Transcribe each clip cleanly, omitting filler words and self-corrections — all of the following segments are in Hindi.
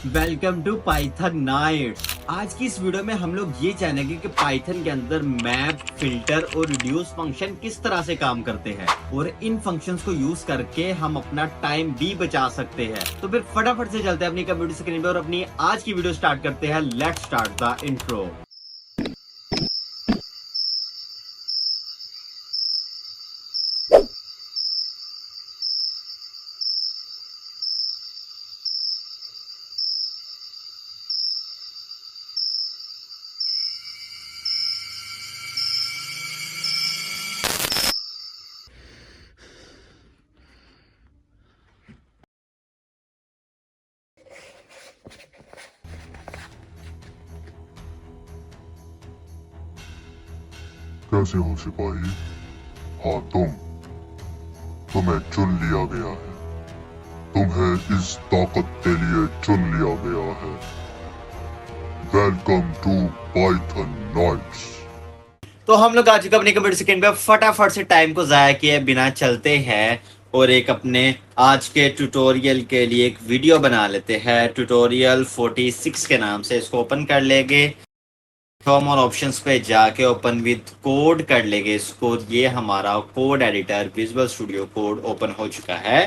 Welcome to Python nights. आज की इस वीडियो में हम लोग ये जानेंगे कि पाइथन के अंदर मैप, फिल्टर और रिड्यूस फंक्शन किस तरह से काम करते हैं और इन फंक्शंस को यूज करके हम अपना टाइम भी बचा सकते हैं। तो फिर फटाफट से चलते हैं अपनी कंप्यूटर स्क्रीन पे और अपनी आज की वीडियो स्टार्ट करते हैं। Let's start the intro. कैसे हो सिपाही? हाँ तुम्हें चुन लिया गया है। तुम्हें इस ताकत के लिए चुन लिया गया है। Welcome to Python nights. तो हम लोग आज अपनी कंप्यूटर स्क्रीन पे फटाफट से टाइम को जाया किए बिना चलते हैं और एक अपने आज के ट्यूटोरियल के लिए एक वीडियो बना लेते हैं। ट्यूटोरियल 46 के नाम से इसको ओपन कर लेंगे। फॉर्म और ऑप्शंस पे जाके ओपन विद कोड कर लेंगे इसको। ये हमारा code editor visual studio code open हो चुका है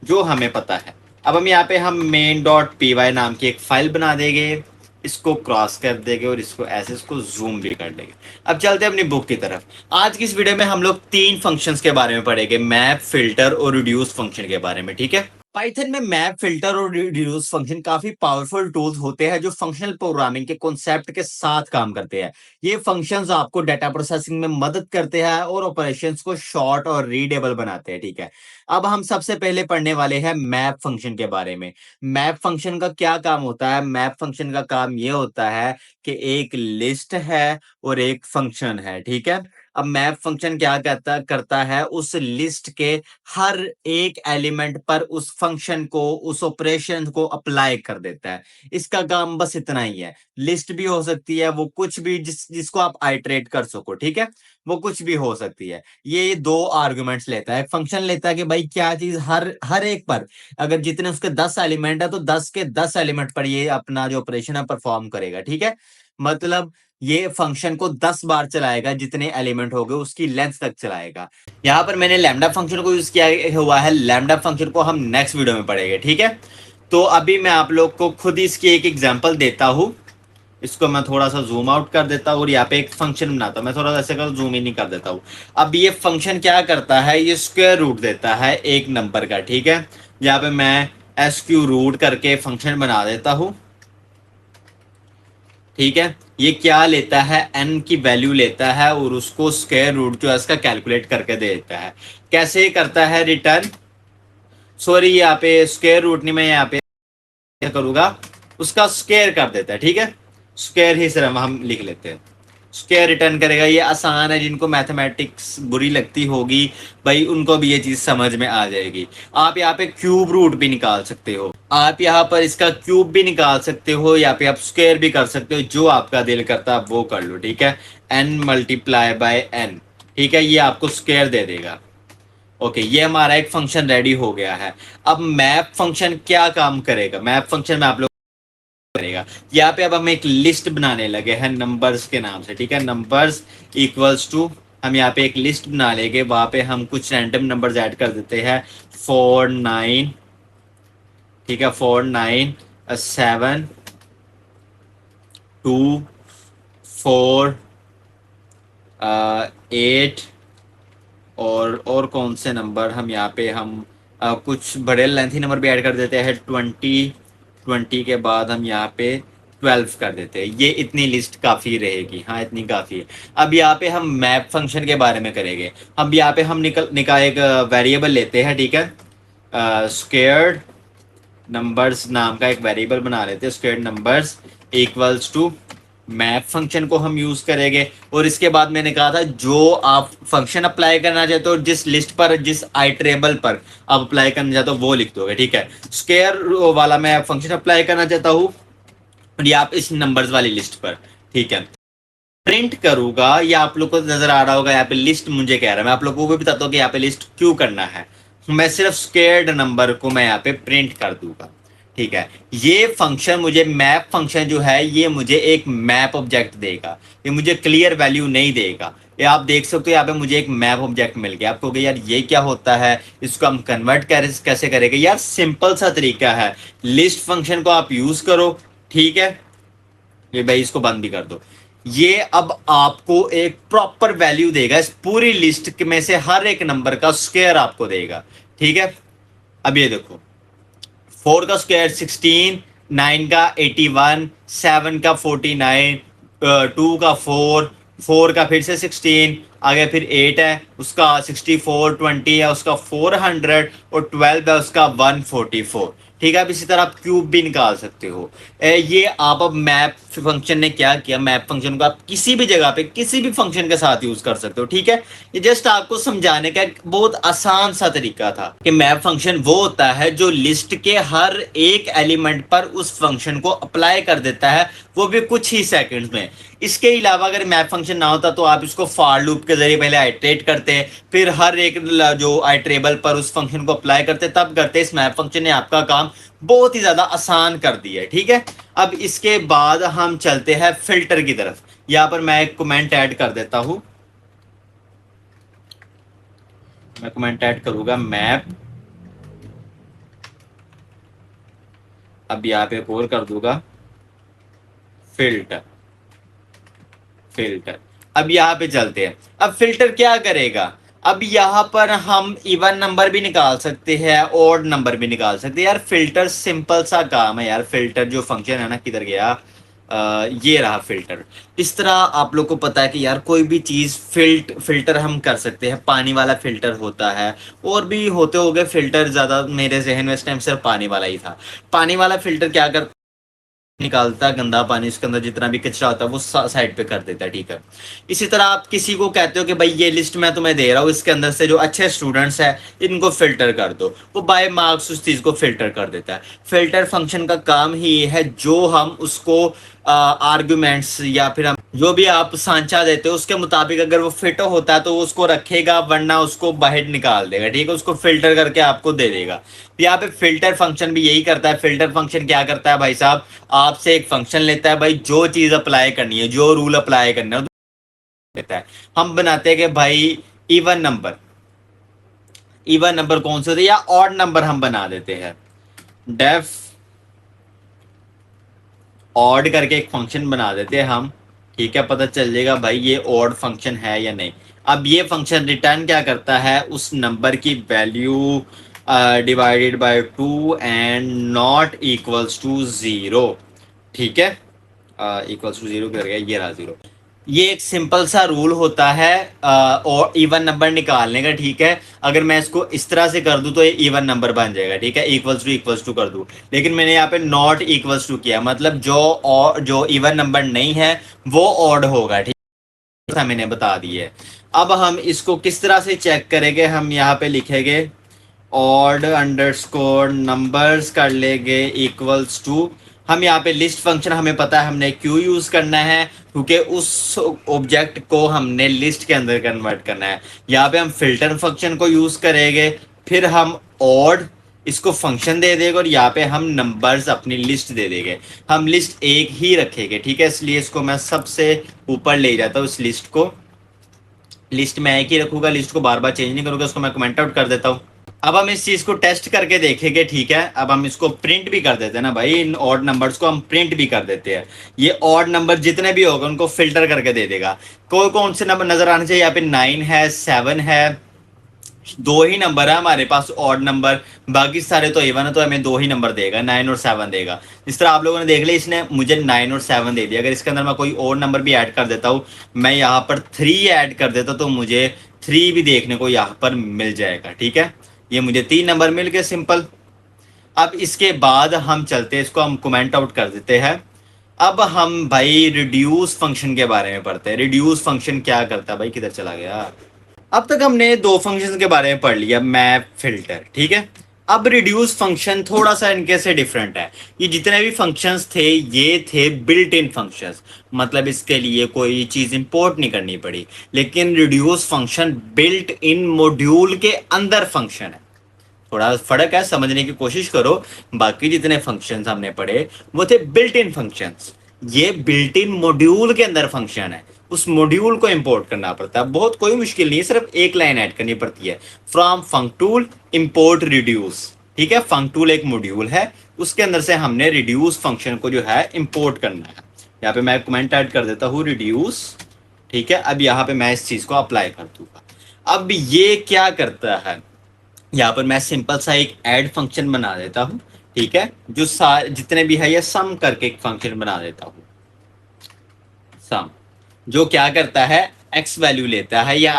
जो हमें पता है। अब हम यहाँ पे main.py नाम की एक फाइल बना देंगे, इसको क्रॉस कर देंगे और इसको ऐसे इसको जूम भी कर लेंगे। अब चलते हैं अपनी बुक की तरफ। आज की इस वीडियो में हम लोग 3 फंक्शंस के बारे में पढ़ेंगे, मैप, फिल्टर और रिड्यूस फंक्शन के बारे में। ठीक है, पाइथन में मैप, फिल्टर और रिड्यूस फंक्शन काफी पावरफुल टूल्स होते हैं जो फंक्शनल प्रोग्रामिंग के कॉन्सेप्ट के साथ काम करते हैं। ये फंक्शंस आपको डाटा प्रोसेसिंग में मदद करते हैं और ऑपरेशंस को शॉर्ट और रीडेबल बनाते हैं। ठीक है, अब हम सबसे पहले पढ़ने वाले हैं मैप फंक्शन के बारे में। मैप फंक्शन का क्या काम होता है? मैप फंक्शन का काम ये होता है कि एक लिस्ट है और एक फंक्शन है। ठीक है, अब मैप फंक्शन क्या करता है, उस लिस्ट के हर एक एलिमेंट पर उस फंक्शन को, उस ऑपरेशन को अप्लाई कर देता है। इसका काम बस इतना ही है। लिस्ट भी हो सकती है, वो कुछ भी जिसको आप आइटरेट कर सको। ठीक है, वो कुछ भी हो सकती है। ये 2 आर्गुमेंट्स लेता है। फंक्शन लेता है कि भाई क्या चीज हर हर एक पर, अगर जितने उसके 10 एलिमेंट है तो 10 के 10 एलिमेंट पर ये अपना जो ऑपरेशन है परफॉर्म करेगा। ठीक है, मतलब ये फंक्शन को 10 बार चलाएगा, जितने एलिमेंट हो गए उसकी लेंथ तक चलाएगा। यहाँ पर मैंने लैम्डा फंक्शन को यूज किया हुआ है। लैम्डा फंक्शन को हम नेक्स्ट वीडियो में पढ़ेंगे। ठीक है, तो अभी मैं आप लोग को खुद इसकी एक एग्जांपल देता हूँ। इसको मैं थोड़ा सा जूम आउट कर देता हूँ और यहाँ पे एक फंक्शन बनाता हूँ। मैं थोड़ा सा ऐसे कर जूम इन नहीं कर देता हूँ। अब ये फंक्शन क्या करता है, ये स्क्वायर रूट देता है एक नंबर का। ठीक है, यहाँ पे मैं एसक्यू रूट करके फंक्शन बना देता हूँ। ठीक है, ये क्या लेता है, n की वैल्यू लेता है और उसको स्क्वायर रूट जो है इसका कैलकुलेट करके दे देता है। कैसे करता है रिटर्न, सॉरी यहाँ पे स्क्वायर रूट नहीं, मैं यहाँ पे क्या करूंगा, उसका स्क्वायर कर देता है। ठीक है, स्क्वायर ही सिर्फ हम लिख लेते हैं, स्क्वायर रिटर्न करेगा। ये आसान है, जिनको मैथमेटिक्स बुरी लगती होगी भाई उनको भी ये चीज समझ में आ जाएगी। आप यहाँ पे क्यूब रूट भी निकाल सकते हो, आप यहाँ पर इसका क्यूब भी निकाल सकते हो, यहाँ पे आप स्क्वायर भी कर सकते हो, जो आपका दिल करता है वो कर लो। ठीक है, n मल्टीप्लाई बाय n। ठीक है, ये आपको स्क्वायर दे देगा। ओके, ये हमारा एक फंक्शन रेडी हो गया है। अब मैप फंक्शन क्या काम करेगा, मैप फंक्शन में आप लोग करेगा, यहाँ पे अब हम एक लिस्ट बनाने लगे हैं नंबर्स के नाम से। ठीक है, नंबर्स इक्वल्स टू, हम यहाँ पे एक लिस्ट बना लेंगे, वहां पे हम कुछ रैंडम नंबर्स ऐड कर देते हैं 4 9। ठीक है, 4 9 7 2 4 8 और कौन से नंबर हम यहाँ पे हम कुछ बड़े लेंथी नंबर भी ऐड कर देते हैं 20 के बाद हम यहाँ पे 12 कर देते हैं। ये इतनी लिस्ट काफ़ी रहेगी, हाँ इतनी काफ़ी है। अब यहाँ पे हम मैप फंक्शन के बारे में करेंगे। अब यहाँ पे हम एक वेरिएबल लेते हैं। ठीक है, स्क्वेयर्ड नंबर्स नाम का एक वेरिएबल बना लेते हैं, squared numbers equals to map function को हम यूज करेंगे। और इसके बाद मैंने कहा था जो आप फंक्शन अप्लाई करना चाहते हो, जिस लिस्ट पर, जिस आइटरेबल पर आप अप्लाई करना चाहते हो वो लिख दोगे। ठीक है, स्क्वायर वाला मैं फंक्शन अप्लाई करना चाहता हूँ और ये आप इस नंबर्स वाली लिस्ट पर। ठीक है, प्रिंट करूंगा, या आप लोग को नजर आ रहा होगा यहाँ पे लिस्ट मुझे कह रहा है, मैं आप लोगों को भी बताता हूँ कि यहाँ पे लिस्ट क्यों करना है। मैं सिर्फ स्क्वायर्ड नंबर को मैं यहाँ पे प्रिंट कर दूंगा। ठीक है, ये फंक्शन मुझे मैप फंक्शन जो है ये मुझे एक मैप ऑब्जेक्ट देगा, ये मुझे क्लियर वैल्यू नहीं देगा। ये आप देख सकते हो यहाँ पे मुझे एक मैप ऑब्जेक्ट मिल गया। आपको यार ये क्या होता है, इसको हम कन्वर्ट कैसे करेंगे? यार सिंपल सा तरीका है, लिस्ट फंक्शन को आप यूज करो। ठीक है, ये भाई इसको बंद भी कर दो। ये अब आपको एक प्रॉपर वैल्यू देगा, इस पूरी लिस्ट में से हर एक नंबर का स्क्वायर आपको देगा। ठीक है, अब ये देखो, 4 का स्क्वायर 16, 9 का 81, 7 का 49, 2 का 4, 4 का फिर से 16, आगे फिर 8 है उसका 64, 20 है उसका 400 और 12 है उसका 144। ठीक है, अब इसी तरह आप क्यूब भी निकाल सकते हो। ये आप अब मैप फंक्शन ने क्या किया, मैप फंक्शन को आप किसी भी जगह पे किसी भी फंक्शन के साथ यूज कर सकते हो। ठीक है, ये जस्ट आपको समझाने का एक बहुत आसान सा तरीका था कि मैप फंक्शन वो होता है जो लिस्ट के हर एक एलिमेंट पर उस फंक्शन को अप्लाई कर देता है, वो भी कुछ ही सेकंड्स में। इसके अलावा अगर मैप फंक्शन ना होता तो आप इसको फॉर लूप के जरिए पहले आइटरेट करते, फिर हर एक जो आइटरेबल पर उस फंक्शन को अप्लाई करते, तब करते। इस मैप फंक्शन ने आपका काम बहुत ही ज्यादा आसान कर दिया है। ठीक है, अब इसके बाद हम चलते हैं फिल्टर की तरफ। यहां पर मैं एक कमेंट ऐड कर देता हूं, मैं कमेंट ऐड करूंगा मैप, अब यहाँ पे एक और कर दूंगा फिल्टर। फिल्टर, अब यहाँ पे चलते हैं। अब फिल्टर क्या करेगा, अब यहाँ पर हम इवन नंबर भी निकाल सकते हैं, ऑड नंबर भी निकाल सकते हैं। यार फिल्टर सिंपल सा काम है यार। फिल्टर जो फंक्शन है ना, किधर गया, ये रहा फिल्टर। इस तरह आप लोग को पता है कि यार कोई भी चीज फिल्टर हम कर सकते हैं। पानी वाला फिल्टर होता है, और भी होते हो गए फिल्टर, ज्यादा मेरे जहन में इस टाइम सिर्फ पानी वाला ही था। पानी वाला फिल्टर क्या करता, निकालता है गंदा पानी, उसके अंदर जितना भी कचरा होता है वो साइड पे कर देता है। ठीक है, इसी तरह आप किसी को कहते हो कि भाई ये लिस्ट मैं तुम्हें दे रहा हूँ, इसके अंदर से जो अच्छे स्टूडेंट्स हैं इनको फिल्टर कर दो, वो बाय मार्क्स उस चीज को फिल्टर कर देता है। फिल्टर फंक्शन का काम ही ये है, जो हम उसको आर्ग्यूमेंट्स या फिर हम जो भी आप सांचा देते हो उसके मुताबिक अगर वो फिट होता है तो वो उसको रखेगा, वरना उसको बाहर निकाल देगा। ठीक है, उसको फिल्टर करके आपको दे देगा। यहाँ पे फिल्टर फंक्शन भी यही करता है। फिल्टर फंक्शन क्या करता है भाई साहब, आपसे एक फंक्शन लेता है, भाई जो चीज अप्लाई करनी है, जो रूल अप्लाई करना है लेता है। हम बनाते हैं कि भाई इवन नंबर, इवन नंबर कौन से होते हैं, या ऑड नंबर हम बना देते हैं। डेफ ऑड करके एक फंक्शन बना देते हैं हम। ठीक है, पता चल जाएगा भाई ये ऑड फंक्शन है या नहीं। अब ये फंक्शन रिटर्न क्या करता है, उस नंबर की value divided by 2 and not equals to 0। ठीक है, इक्वल्स टू 0 कर गया, ये रहा 0। ये एक सिंपल सा रूल होता है और इवन नंबर निकालने का। ठीक है, अगर मैं इसको इस तरह से कर दूं तो ये इवन नंबर बन जाएगा। ठीक है, इक्वल्स टू कर दूं, लेकिन मैंने यहाँ पे नॉट इक्वल्स टू किया, मतलब जो इवन नंबर नहीं है वो ऑड होगा। ठीक है, मैंने बता दिया है। अब हम इसको किस तरह से चेक करेंगे, हम यहाँ पे लिखेंगे ऑड अंडरस्कोर नंबर्स कर लेंगे इक्वल्स टू, हम यहाँ पे लिस्ट फंक्शन हमें पता है हमने क्यों यूज करना है, क्योंकि उस ऑब्जेक्ट को हमने लिस्ट के अंदर कन्वर्ट करना है। यहाँ पे हम फिल्टर फंक्शन को यूज करेंगे, फिर हम ऑड इसको फंक्शन दे देंगे, और यहाँ पे हम नंबर्स अपनी लिस्ट दे देंगे। हम लिस्ट एक ही रखेंगे। ठीक है, इसलिए इसको मैं सबसे ऊपर ले जाता हूँ। इस लिस्ट को, लिस्ट में एक ही रखूंगा, लिस्ट को बार बार चेंज नहीं करूंगा। इसको मैं कमेंट आउट कर देता हूँ। अब हम इस चीज को टेस्ट करके देखेंगे। ठीक है, अब हम इसको प्रिंट भी कर देते हैं ना भाई, इन ऑड नंबर्स को हम प्रिंट भी कर देते हैं। ये ऑड नंबर जितने भी होगा उनको फिल्टर करके दे देगा। कौन कौन से नंबर नजर आने चाहिए, यहाँ पे 9 है, 7 है, दो ही नंबर है हमारे पास ऑड नंबर, बाकी सारे तो इवन है, तो हमें दो ही नंबर देगा, 9 और 7 देगा। इस तरह आप लोगों ने देख लिया, इसने मुझे 9 और 7 दे दिया। अगर इसके अंदर मैं कोई और नंबर भी ऐड कर देता हूँ, मैं यहाँ पर 3 ऐड कर देता तो मुझे 3 भी देखने को यहाँ पर मिल जाएगा। ठीक है, ये मुझे 3 नंबर मिल गए, सिंपल। अब इसके बाद हम चलते हैं, इसको हम कमेंट आउट कर देते हैं। अब हम भाई रिड्यूस फंक्शन के बारे में पढ़ते हैं। रिड्यूस फंक्शन क्या करता है भाई, किधर चला गया। अब तक हमने दो फंक्शंस के बारे में पढ़ लिया, मैप, फिल्टर। ठीक है, अब रिड्यूस फंक्शन थोड़ा सा इनके से डिफरेंट है। ये जितने भी फंक्शंस थे ये थे बिल्ट इन फंक्शंस, मतलब इसके लिए कोई चीज इंपोर्ट नहीं करनी पड़ी। लेकिन reduce function built in module के अंदर फंक्शन है। थोड़ा फर्क है, समझने की कोशिश करो। बाकी जितने फंक्शंस हमने पढ़े वो थे बिल्ट इन फंक्शंस। ये बिल्ट इन मॉड्यूल के अंदर फंक्शन है, उस मॉड्यूल को इंपोर्ट करना पड़ता है। बहुत कोई मुश्किल नहीं है, सिर्फ एक लाइन ऐड करनी पड़ती है, फ्रॉम फंक्टूल इंपोर्ट रिड्यूस। ठीक है, फंक्टूल एक मॉड्यूल है, उसके अंदर से हमने रिड्यूस फंक्शन को जो है इंपोर्ट करना है। यहाँ पे मैं कमेंट ऐड कर देता हूँ रिड्यूस। ठीक है, अब यहाँ पे मैं इस चीज को अप्लाई कर दूंगा। अब ये क्या करता है, यहाँ पर मैं सिंपल सा एक ऐड फंक्शन बना देता हूँ। ठीक है, जो जितने भी है ये सम करके एक फंक्शन बना देता हूँ, सम, जो क्या करता है एक्स वैल्यू लेता है या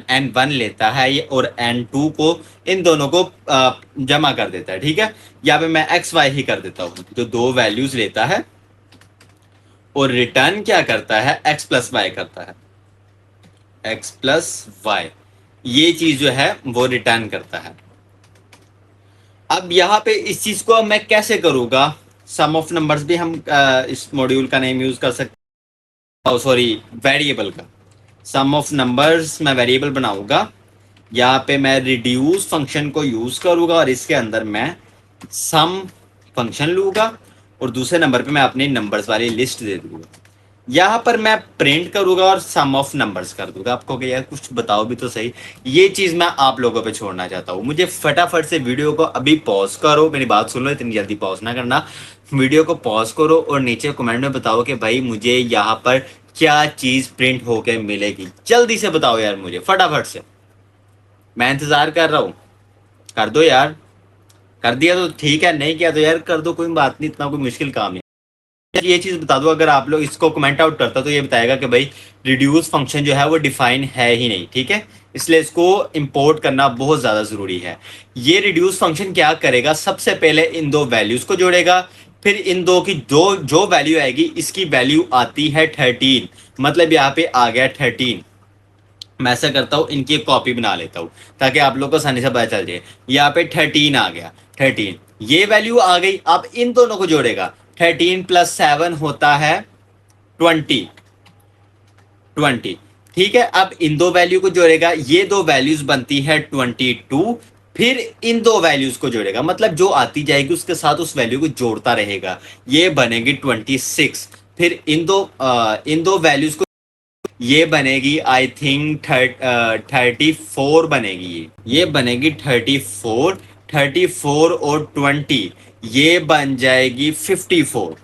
एन वन लेता है और एन टू को, इन दोनों को जमा कर देता है। ठीक है, यहाँ पे मैं एक्स वाई ही कर देता हूँ, जो दो वैल्यूज लेता है और रिटर्न क्या करता है एक्स प्लस वाई करता है, एक्स प्लस वाई, ये चीज जो है वो रिटर्न करता है। अब यहाँ पे इस चीज को मैं कैसे करूंगा, सम ऑफ नंबर्स भी हम इस मॉड्यूल का नेम यूज कर सकते, सॉरी वेरिएबल का, सम ऑफ नंबर्स मैं वेरिएबल बनाऊंगा। यहाँ पे मैं रिड्यूस फंक्शन को यूज करूंगा और इसके अंदर मैं सम फंक्शन लूंगा और दूसरे नंबर पे मैं अपनी नंबर्स वाली लिस्ट दे दूंगा। यहाँ पर मैं प्रिंट करूंगा और सम ऑफ नंबर्स कर दूंगा। आपको कि यार कुछ बताओ भी तो सही, ये चीज मैं आप लोगों पे छोड़ना चाहता हूँ। मुझे फटाफट से वीडियो को अभी पॉज करो, मेरी बात सुन लो, इतनी जल्दी पॉज ना करना, वीडियो को पॉज करो और नीचे कमेंट में बताओ कि भाई मुझे यहाँ पर क्या चीज प्रिंट होके मिलेगी। जल्दी से बताओ यार मुझे फटाफट से, मैं इंतजार कर रहा हूँ। कर दो यार, कर दिया तो ठीक है, नहीं किया तो यार कर दो, कोई बात नहीं, इतना कोई मुश्किल काम नहीं। ये चीज बता दो, अगर आप लोग इसको कमेंट आउट करता तो ये बताएगा कि भाई रिड्यूस फंक्शन जो है वो डिफाइन है ही नहीं। ठीक है, इसलिए इसको इंपोर्ट करना बहुत ज्यादा जरूरी है। ये रिड्यूस फंक्शन क्या करेगा, सबसे पहले इन दो वैल्यूज को जोड़ेगा, फिर इन दो की जो जो वैल्यू आएगी, इसकी वैल्यू आती है 13, मतलब यहाँ पे आ गया 13। मैं ऐसा करता हूँ, इनकी एक कॉपी बना लेता हूँ ताकि आप लोग को आसानी से पता चल जाए। यहाँ पे 13 आ गया, 13 ये वैल्यू आ गई। अब इन दोनों को जोड़ेगा, 13 प्लस 7 होता है 20, 20। ठीक है, अब इन दो वैल्यू को जोड़ेगा, ये दो वैल्यूज बनती है 22, फिर इन दो वैल्यूज को जोड़ेगा, मतलब जो आती जाएगी उसके साथ उस वैल्यू को जोड़ता रहेगा, ये बनेगी 26। फिर इन दो वैल्यूज को, ये बनेगी आई थिंक 34 बनेगी, ये बनेगी 34, 34 और 20 ये बन जाएगी 54,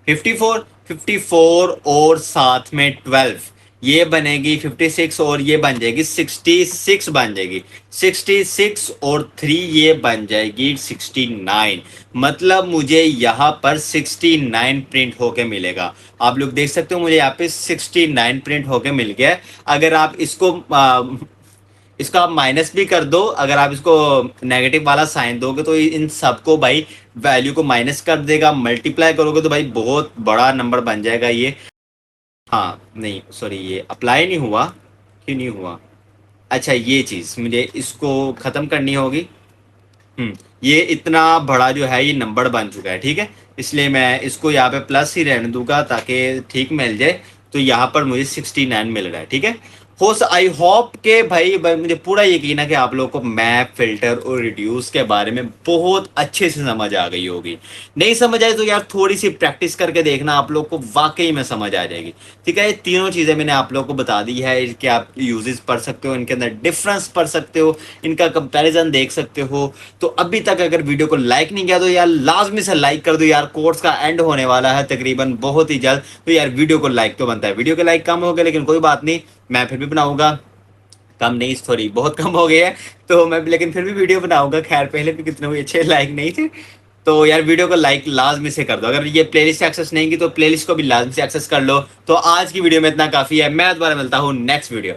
54, 54 और साथ में 12 ये बनेगी 56 और ये बन जाएगी 66 बन जाएगी, 66 और 3 ये बन जाएगी 69। मतलब मुझे यहाँ पर 69 प्रिंट होके मिलेगा। आप लोग देख सकते हो मुझे यहाँ पे 69 प्रिंट होके मिल गया। अगर आप इसको आप माइनस भी कर दो, अगर आप इसको नेगेटिव वाला साइन दोगे तो इन सबको भाई वैल्यू को माइनस कर देगा, मल्टीप्लाई करोगे तो भाई बहुत बड़ा नंबर बन जाएगा ये। हाँ नहीं सॉरी, ये अप्लाई नहीं हुआ, क्यों नहीं हुआ, अच्छा ये चीज़ मुझे इसको ख़त्म करनी होगी। ये इतना बड़ा जो है ये नंबर बन चुका है। ठीक है, इसलिए मैं इसको यहाँ पे प्लस ही रहने दूंगा ताकि ठीक मिल जाए। तो यहाँ पर मुझे 69 मिल रहा है। ठीक है, आई होप के भाई मुझे पूरा यकीन है कि आप लोगों को मैप, फिल्टर और रिड्यूस के बारे में बहुत अच्छे से समझ आ गई होगी। नहीं समझ आए तो यार थोड़ी सी प्रैक्टिस करके देखना, आप लोग को वाकई में समझ आ जाएगी। ठीक है, ये तीनों चीज़ें मैंने आप लोग को बता दी है कि आप यूजेस पढ़ सकते हो, इनके अंदर डिफरेंस पढ़ सकते हो, इनका कंपैरिजन देख सकते हो। तो अभी तक अगर वीडियो को लाइक नहीं किया तो यार लाजमी से लाइक कर दो यार, कोर्स का एंड होने वाला है तकरीबन बहुत ही जल्द, तो यार वीडियो को लाइक तो बनता है। वीडियो के लाइक कम हो गए लेकिन कोई बात नहीं, मैं फिर भी बनाऊंगा, कम नहीं सॉरी बहुत कम हो गए हैं तो मैं लेकिन फिर भी वीडियो बनाऊंगा। खैर पहले भी कितने भी अच्छे लाइक नहीं थे, तो यार वीडियो को लाइक लाजमी से कर दो। अगर ये प्लेलिस्ट एक्सेस नहीं की तो प्लेलिस्ट को भी लाजमी से एक्सेस कर लो। तो आज की वीडियो में इतना काफी है, मैं दोबारा मिलता हूँ नेक्स्ट वीडियो।